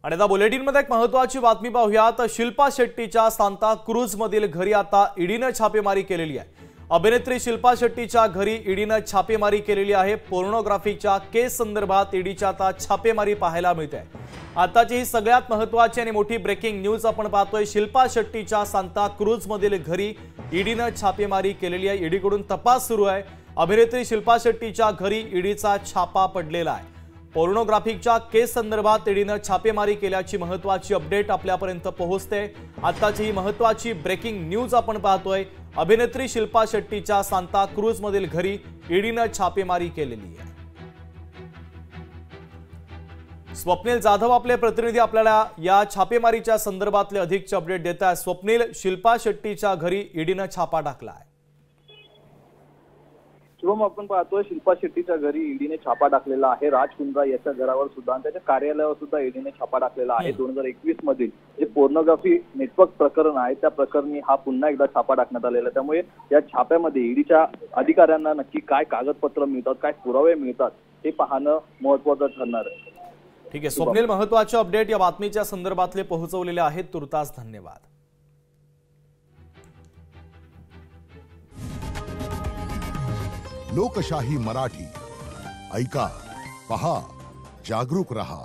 आणि आता बुलेटिनमध्ये एक महत्त्वाची बातमी पाहूयात। शिल्पा शेट्टीच्या सांता क्रूज मधील घरी आता ईडीने छापेमारी केलेली आहे। अभिनेत्री शिल्पा शेट्टीच्या घरी ईडीने छापेमारी केलेली आहे। पोर्नोग्राफीच्या केस संदर्भात ईडीच्या आता छापेमारी पाहायला मिळते। आताची ही सगळ्यात महत्त्वाची आणि मोठी ब्रेकिंग न्यूज आपण पाहतोय। शिल्पा शेट्टीच्या सांता क्रूज मधील घरी ईडीने छापेमारी केलेली आहे। ईडीकडून तपास सुरू आहे। अभिनेत्री शिल्पा शेट्टीच्या घरी ईडीचा छापा पडलेला आहे। पोर्नोग्राफीच्या केस संदर्भात ईडीने छापेमारी केल्याची महत्त्वाची अपडेट आपल्यापर्यंत पोहोचते। आताची ही महत्त्वाची ब्रेकिंग न्यूज आपण पाहतोय। अभिनेत्री शिल्पा शेट्टीच्या सांता क्रूज मधील घरी ईडीने छापेमारी केलेली आहे। स्वप्नील जाधव आपले प्रतिनिधी आपल्याला या छापेमारीच्या संदर्भातले अधिकचे अपडेट देत आहेत। स्वप्नील, शिल्पा शेट्टीच्या घरी ईडीने छापा टाकला आहे। शुभम, आपण पाहतोय शिल्पा शेट्टीच्या घरी ईडीने छापा टाकलेला आहे। राज कुंद्रा याच्या घरावर सुद्धा त्याच्या कार्यालयावर सुद्धा ईडीने छापा टाकलेला आहे। 2021 मधील जे पोर्नोग्राफी नेटवर्क प्रकरण आहे त्या प्रकरणी हा पुन्हा एकदा छापा टाकण्यात आलेला आहे। त्यामुळे या छाप्यामध्ये ईडीच्या अधिकाऱ्यांना नक्की काय कागदपत्र मिळतात, काय पुरावे मिळतात हे पाहणं महत्त्वाचं ठरणार आहे। ठीक आहे स्वप्नील, महत्त्वाचे अपडेट या बातमीच्या संदर्भातले पोहोचवलेले आहेत। तुर्तास धन्यवाद। लोकशाही मराठी ऐका, पहा, जागरूक रहा।